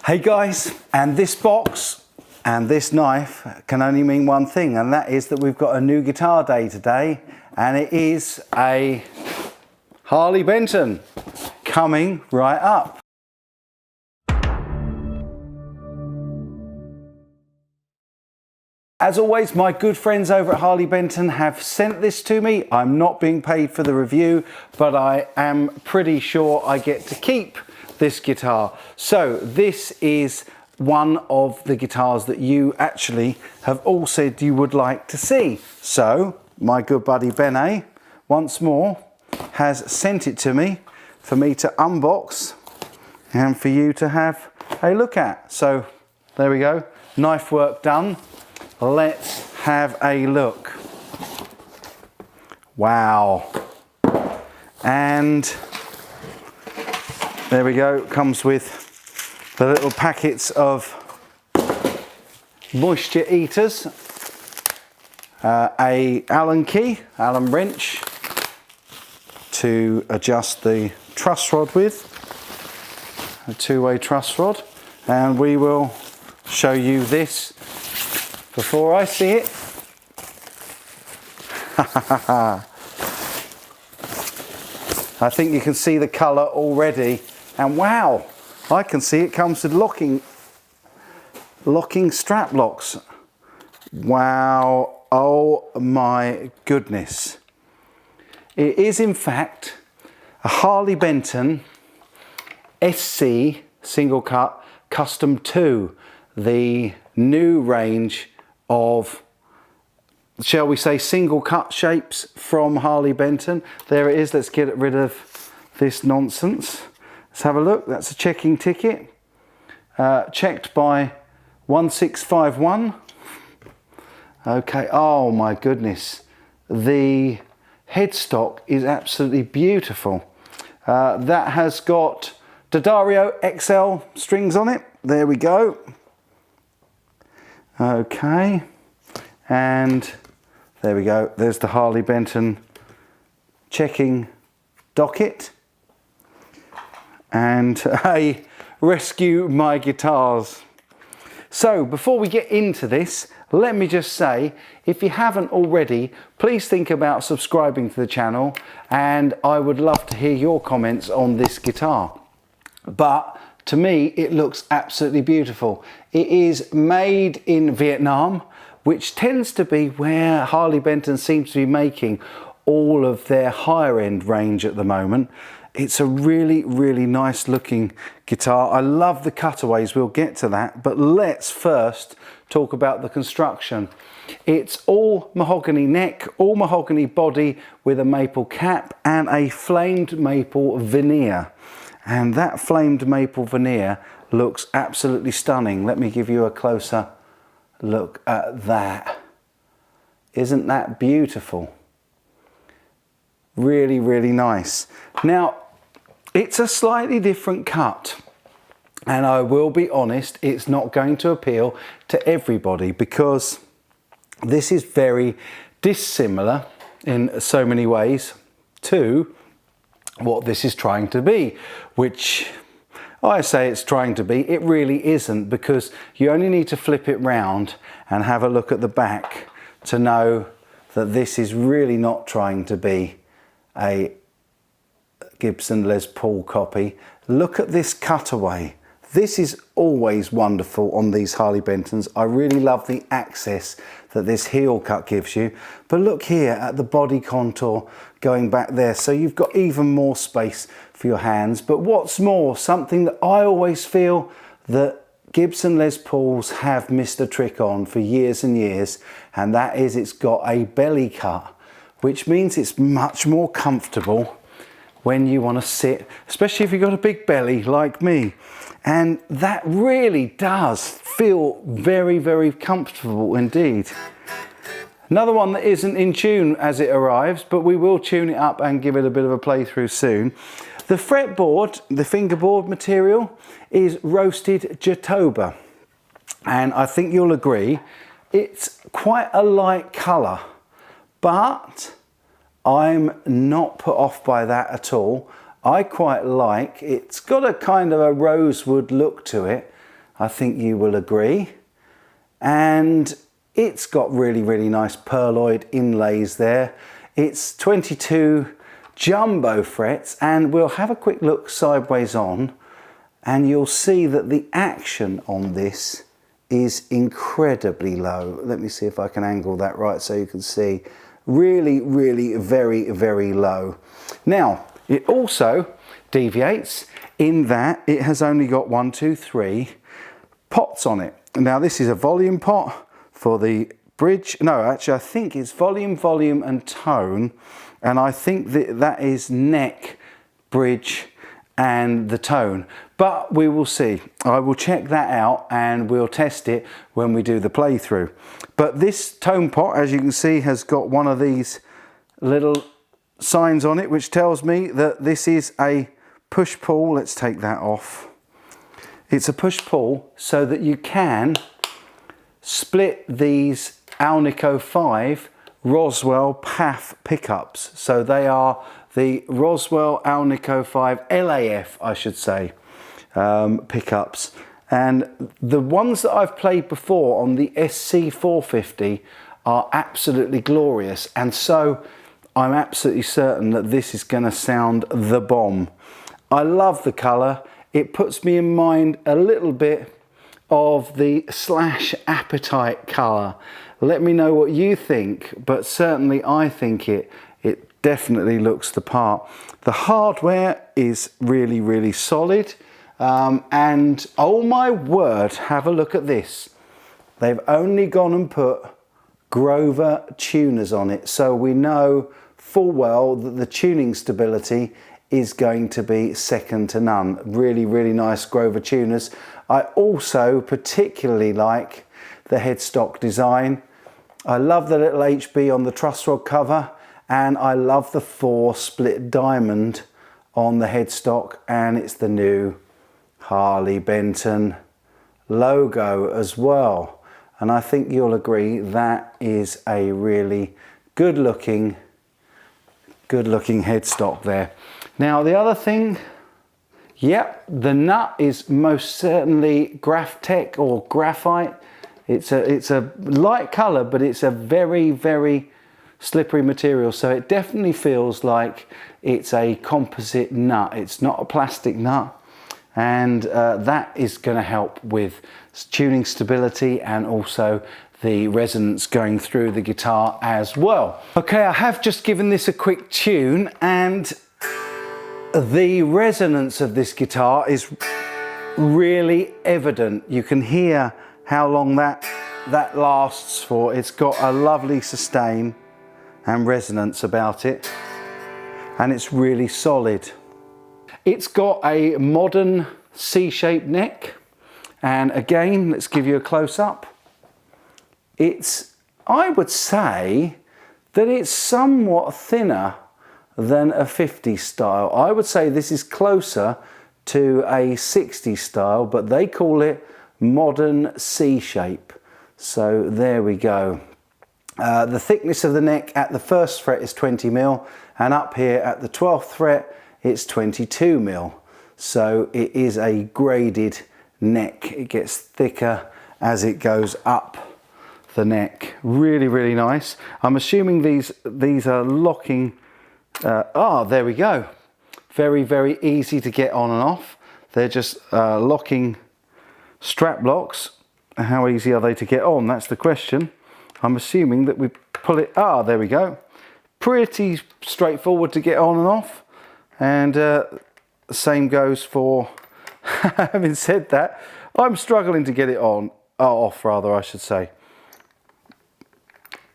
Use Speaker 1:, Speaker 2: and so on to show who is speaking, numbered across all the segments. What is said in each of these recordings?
Speaker 1: Hey guys, and this box and this knife can only mean one thing, and that is that we've got a new guitar day today, and it is a Harley Benton coming right up. As always, my good friends over at Harley Benton have sent this to me. I'm not being paid for the review, but I am pretty sure I get to keep this guitar. So this is one of the guitars that you actually have all said you would like to see. So my good buddy Benny, once more, has sent it to me for me to unbox and for you to have a look at. So there we go, knife work done. Let's have a look. Wow. And there we go, comes with the little packets of moisture eaters, a Allen key, Allen wrench to adjust the truss rod with, a two-way truss rod, and we will show you this before I see it. I think you can see the colour already, and wow, I can see it comes with locking strap locks. Wow, oh my goodness. It is in fact a Harley Benton SC single cut custom 2, the new range of, shall we say, single cut shapes from Harley Benton. There it is. Let's get rid of this nonsense. Let's have a look. That's a checking ticket, checked by 1651. Okay, oh my goodness, the headstock is absolutely beautiful. That has got D'Addario XL strings on it. There we go. Okay, and there we go. There's the Harley Benton checking docket, and a rescue my guitars. So before we get into this, let me just say, if you haven't already, please think about subscribing to the channel, and I would love to hear your comments on this guitar. But to me, it looks absolutely beautiful. It is made in Vietnam, which tends to be where Harley Benton seems to be making all of their higher end range at the moment. It's a really, really nice looking guitar. I love the cutaways, we'll get to that, but let's first talk about the construction. It's all mahogany neck, all mahogany body with a maple cap and a flamed maple veneer. And that flamed maple veneer looks absolutely stunning. Let me give you a closer look at that. Isn't that beautiful? Really, really nice. Now, it's a slightly different cut, and I will be honest, it's not going to appeal to everybody because this is very dissimilar in so many ways to what this is trying to be, which I say it's trying to be, it really isn't, because you only need to flip it round and have a look at the back to know that this is really not trying to be a Gibson Les Paul copy. Look at this cutaway. This is always wonderful on these Harley Bentons. I really love the access that this heel cut gives you. But look here at the body contour going back there. So you've got even more space for your hands. But what's more, something that I always feel that Gibson Les Pauls have missed a trick on for years and years, and that is it's got a belly cut, which means it's much more comfortable when you want to sit, especially if you've got a big belly like me. And that really does feel very, very comfortable indeed. Another one that isn't in tune as it arrives, but we will tune it up and give it a bit of a playthrough soon. The fretboard, the fingerboard material, is roasted jatoba. And I think you'll agree, it's quite a light colour, but I'm not put off by that at all. I quite like, it's got a kind of a rosewood look to it, I think you will agree. And it's got really, really nice pearloid inlays there. It's 22 jumbo frets, and we'll have a quick look sideways on, and you'll see that the action on this is incredibly low. Let me see if I can angle that right so you can see. Really, really very, very low. Now, it also deviates in that it has only got 1, 2, 3 pots on it. Now, this is a volume pot for the bridge. No, actually, I think it's volume, volume and tone. And I think that is neck, bridge and the tone. But we will see. I will check that out and we'll test it when we do the playthrough. But this tone pot, as you can see, has got one of these little signs on it, which tells me that this is a push-pull. Let's take that off. It's a push-pull so that you can split these Alnico-5 Roswell LAF pickups. So they are the Roswell Alnico-5 LAF, I should say, pickups. And the ones that I've played before on the SC450 are absolutely glorious. And so I'm absolutely certain that this is going to sound the bomb. I love the colour. It puts me in mind a little bit of the Slash Appetite colour. Let me know what you think, but certainly I think it definitely looks the part. The hardware is really, really solid. And oh my word, have a look at this. They've only gone and put Grover tuners on it. So we know full well that the tuning stability is going to be second to none. Really, really nice Grover tuners. I also particularly like the headstock design. I love the little HB on the truss rod cover, and I love the 4 split diamond on the headstock, and it's the new Harley Benton logo as well. And I think you'll agree that is a really good looking headstock there. Now the other thing, yep, the nut is most certainly Graphite or Graphite. It's a light colour, but it's a very, very slippery material. So it definitely feels like it's a composite nut. It's not a plastic nut. And that is going to help with tuning stability and also the resonance going through the guitar as well. Okay, I have just given this a quick tune, and the resonance of this guitar is really evident. You can hear how long that lasts for. It's got a lovely sustain and resonance about it, and it's really solid. It's got a modern C-shaped neck, and again, let's give you a close-up. I would say that it's somewhat thinner than a 50 style. I would say this is closer to a 60 style, but they call it modern C-shape. So there we go. The thickness of the neck at the 1st fret is 20 mil, and up here at the 12th fret it's 22 mil. So it is a graded neck. It gets thicker as it goes up the neck. Really, really nice. I'm assuming these are locking. There we go. Very, very easy to get on and off. They're just locking strap locks. How easy are they to get on? That's the question. I'm assuming that we pull it. There we go. Pretty straightforward to get on and off. And same goes for, having said that, I'm struggling to get it on, off rather, I should say.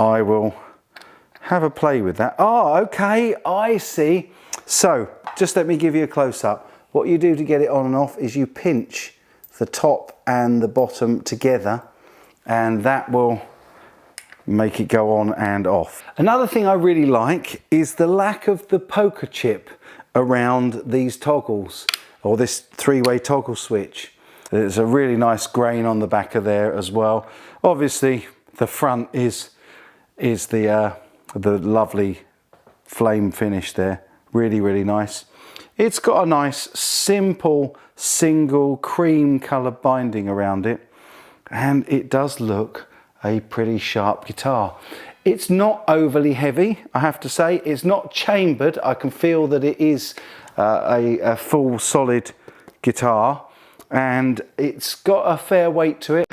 Speaker 1: I will have a play with that. Okay, I see. So, just let me give you a close-up. What you do to get it on and off is you pinch the top and the bottom together, and that will make it go on and off. Another thing I really like is the lack of the poker chip around these toggles, or this 3-way toggle switch. There's a really nice grain on the back of there as well. Obviously the front is the lovely flame finish there. Really, really nice. It's got a nice simple single cream coloured binding around it, and it does look a pretty sharp guitar. It's not overly heavy, I have to say. It's not chambered. I can feel that it is a full solid guitar, and it's got a fair weight to it.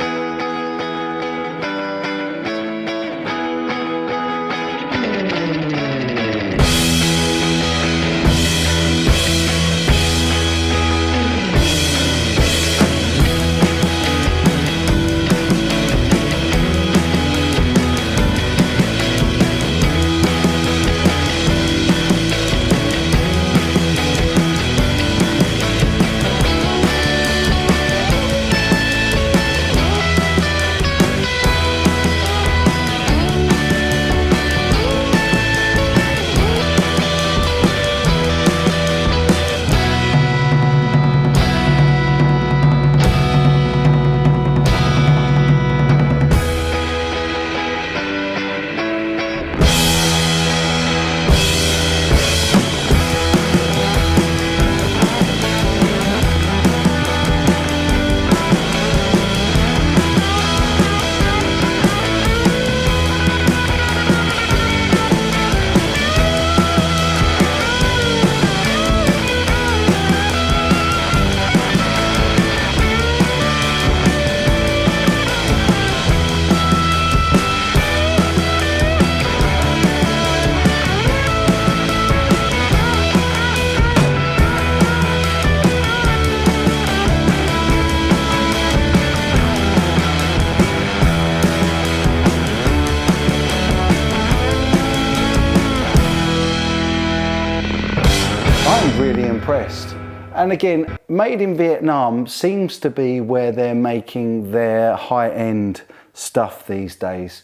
Speaker 1: Really impressed. And again, made in Vietnam seems to be where they're making their high-end stuff these days.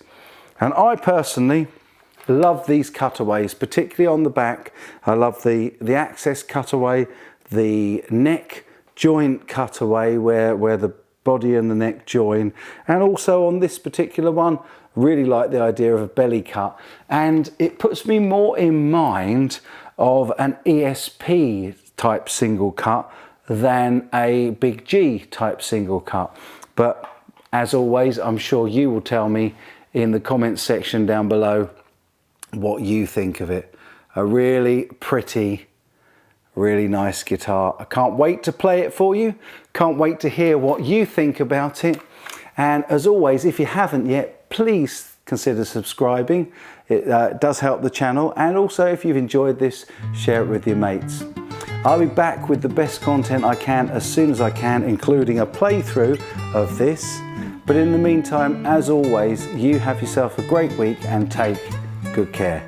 Speaker 1: And I personally love these cutaways, particularly on the back. I love the access cutaway, the neck joint cutaway where the body and the neck join, and also on this particular one, really like the idea of a belly cut. And it puts me more in mind of an ESP type single cut than a big G type single cut. But as always, I'm sure you will tell me in the comments section down below what you think of it. A really pretty, really nice guitar. I can't wait to play it for you. Can't wait to hear what you think about it. And as always, if you haven't yet, please consider subscribing. It does help the channel, and also if you've enjoyed this, share it with your mates. I'll be back with the best content I can as soon as I can, including a playthrough of this. But in the meantime, as always, you have yourself a great week and take good care.